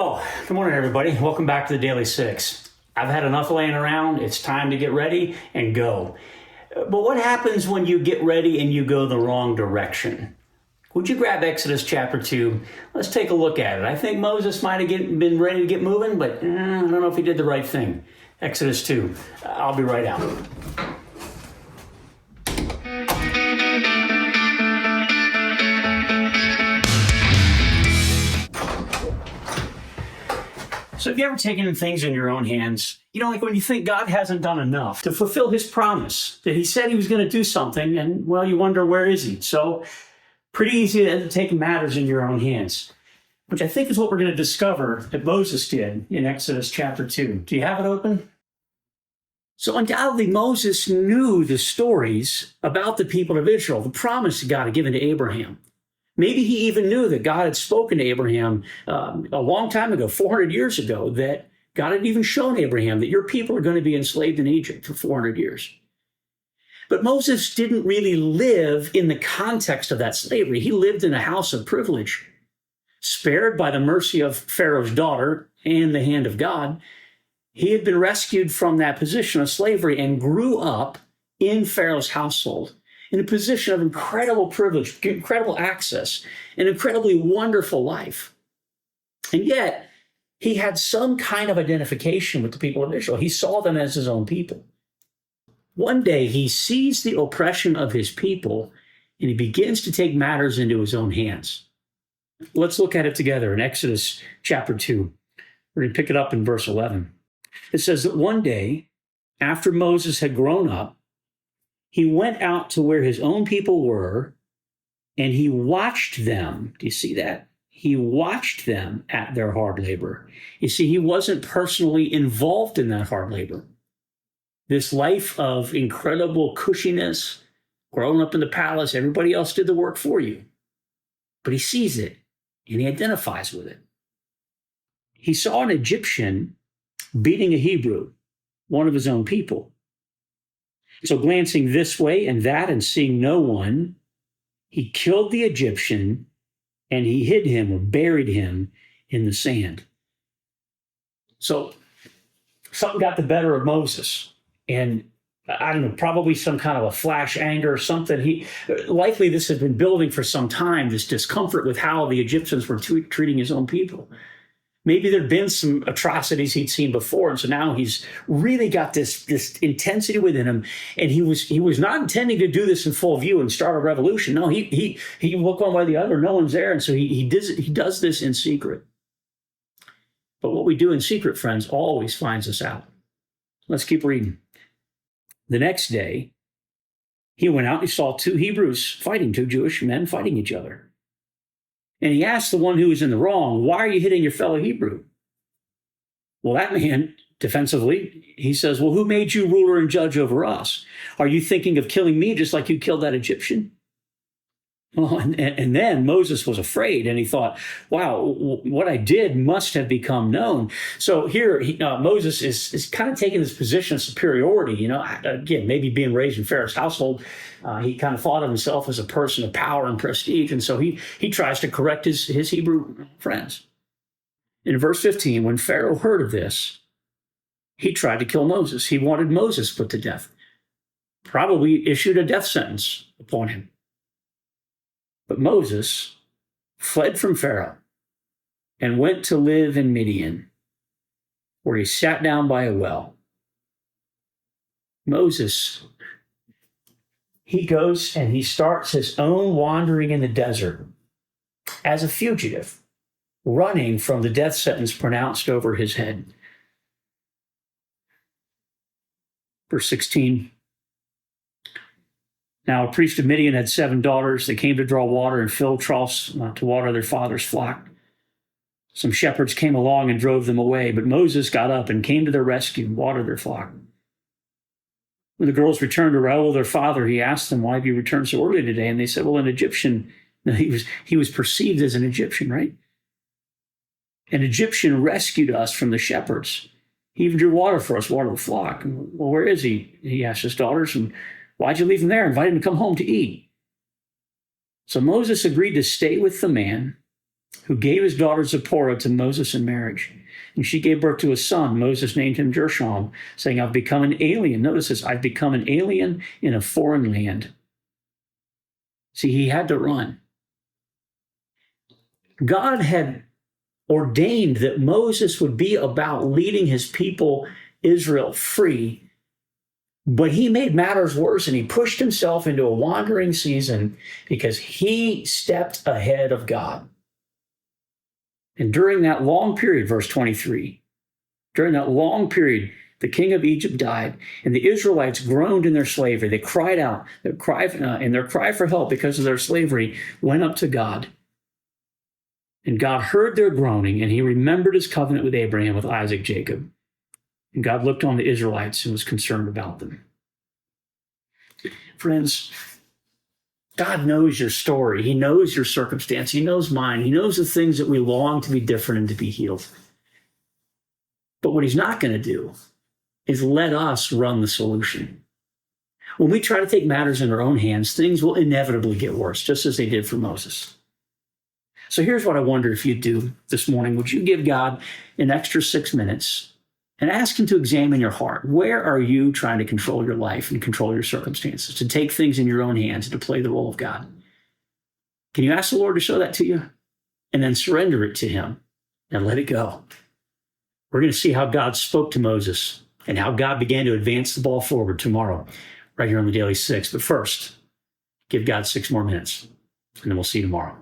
Oh, good morning, everybody. Welcome back to the Daily Six. I've had enough laying around. It's time to get ready and go. But what happens when you get ready and you go the wrong direction? Would you grab Exodus chapter 2? Let's take a look at it. I think Moses might have been ready to get moving, but I don't know if he did the right thing. Exodus 2. I'll be right out. So have you ever taken things in your own hands? Like when you think God hasn't done enough to fulfill his promise, that he said he was going to do something, and well, you wonder, where is he? So pretty easy to end up taking matters in your own hands, which I think is what we're going to discover that Moses did in Exodus chapter 2. Do you have it open? So undoubtedly, Moses knew the stories about the people of Israel, the promise God had given to Abraham. Maybe he even knew that God had spoken to Abraham a long time ago, 400 years ago, that God had even shown Abraham that your people are going to be enslaved in Egypt for 400 years. But Moses didn't really live in the context of that slavery. He lived in a house of privilege, spared by the mercy of Pharaoh's daughter and the hand of God. He had been rescued from that position of slavery and grew up in Pharaoh's household, in a position of incredible privilege, incredible access, an incredibly wonderful life. And yet, he had some kind of identification with the people of Israel. He saw them as his own people. One day, he sees the oppression of his people, and he begins to take matters into his own hands. Let's look at it together in Exodus chapter 2. We're going to pick it up in verse 11. It says that one day, after Moses had grown up, he went out to where his own people were, and he watched them. Do you see that? He watched them at their hard labor. You see, he wasn't personally involved in that hard labor. This life of incredible cushiness, growing up in the palace, everybody else did the work for you. But he sees it, and he identifies with it. He saw an Egyptian beating a Hebrew, one of his own people. So glancing this way and that and seeing no one, he killed the Egyptian and he hid him or buried him in the sand. So something got the better of Moses. And I don't know, probably some kind of a flash anger or something. Likely this had been building for some time, this discomfort with how the Egyptians were treating his own people. Maybe there'd been some atrocities he'd seen before, and so now he's really got this intensity within him, and he was not intending to do this in full view and start a revolution. No, he looked one way or the other. No one's there, and so he does this in secret. But what we do in secret, friends, always finds us out. Let's keep reading. The next day, he went out and he saw two Jewish men fighting each other. And he asked the one who was in the wrong, "Why are you hitting your fellow Hebrew?" Well, that man, defensively, he says, "Well, who made you ruler and judge over us? Are you thinking of killing me just like you killed that Egyptian?" Well, and then Moses was afraid, and he thought, wow, what I did must have become known. So here, Moses is kind of taking this position of superiority. Again, maybe being raised in Pharaoh's household, he kind of thought of himself as a person of power and prestige, and so he tries to correct his Hebrew friends. In verse 15, when Pharaoh heard of this, he tried to kill Moses. He wanted Moses put to death, probably issued a death sentence upon him. But Moses fled from Pharaoh and went to live in Midian, where he sat down by a well. Moses, he goes and he starts his own wandering in the desert as a fugitive, running from the death sentence pronounced over his head. Verse 16. Now, a priest of Midian had 7 daughters. They came to draw water and fill troughs to water their father's flock. Some shepherds came along and drove them away, but Moses got up and came to their rescue and watered their flock. When the girls returned to Reuel, their father, he asked them, "Why have you returned so early today?" And they said, "Well, an Egyptian," he was perceived as an Egyptian, right? "An Egyptian rescued us from the shepherds. He even drew water for us, water the flock." "Well, where is he?" he asked his daughters. "And why'd you leave him there? Invite him to come home to eat." So Moses agreed to stay with the man who gave his daughter Zipporah to Moses in marriage. And she gave birth to a son. Moses named him Gershom, saying, I've become an alien. Notice this, I've become an alien in a foreign land. See, he had to run. God had ordained that Moses would be about leading his people, Israel, free. But he made matters worse, and he pushed himself into a wandering season because he stepped ahead of God. And during that long period, verse 23, during that long period, the king of Egypt died, and the Israelites groaned in their slavery. They cried out, and their cry for help because of their slavery went up to God. And God heard their groaning, and he remembered his covenant with Abraham, with Isaac, Jacob. And God looked on the Israelites and was concerned about them. Friends, God knows your story. He knows your circumstance. He knows mine. He knows the things that we long to be different and to be healed. But what he's not going to do is let us run the solution. When we try to take matters in our own hands, things will inevitably get worse, just as they did for Moses. So here's what I wonder if you'd do this morning. Would you give God an extra 6 minutes and ask him to examine your heart? Where are you trying to control your life and control your circumstances, to take things in your own hands and to play the role of God? Can you ask the Lord to show that to you? And then surrender it to him and let it go. We're going to see how God spoke to Moses and how God began to advance the ball forward tomorrow, right here on the Daily Six. But first, give God 6 more minutes, and then we'll see you tomorrow.